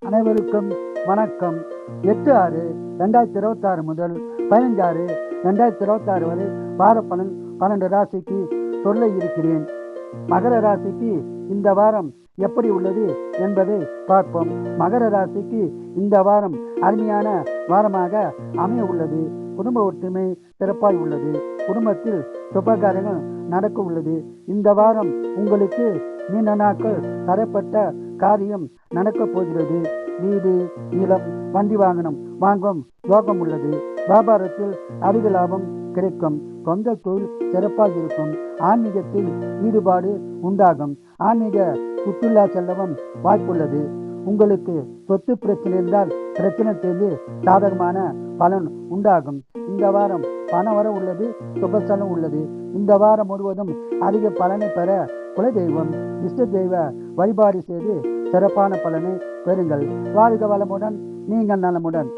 அனைவருக்கும் வணக்கம். 8/6/2026 முதல் 15/6/2026 வரை வார பலன் 12 ராசிக்கு சொல்ல இருக்கிறேன். மகர ராசிக்கு இந்த வாரம் எப்படி உள்ளது என்பதை பார்ப்போம். மகர ராசிக்கு இந்த வாரம் அருமையான வாரமாக அமைய உள்ளது. குடும்ப ஒற்றுமை சிறப்பாய் உள்ளது. குடும்பத்தில் சுபகாரியங்கள் நடக்க உள்ளது. இந்த வாரம் உங்களுக்கு நீண்ட நாட்கள் தரப்பட்ட காரியம் நடக்கப் போகிறது. வீடு, நிலம், வண்டி வாகனம் வாங்கும் யோகம் உள்ளது. வியாபாரத்தில் அதிக லாபம் கிடைக்கும். சொந்த தொழில் சிறப்பாக இருக்கும். ஆன்மீகத்தில் ஈடுபாடு உண்டாகும். ஆன்மீக சுற்றுலா செல்லவும் வாய்ப்புள்ளது. உங்களுக்கு சொத்து பிரச்சனை இருந்தால் பிரச்சனை தீர்ந்து சாதகமான பலன் உண்டாகும். இந்த வாரம் பண வர உள்ளது. சுபசலம் உள்ளது. இந்த வாரம் முழுவதும் அதிக பலனை பெற குலதெய்வம் இஷ்ட தெய்வ வழிபாடு செய்து சிறப்பான பலனை பெறுங்கள். வாழ்க வளமுடன், நீங்கள் நலமுடன்.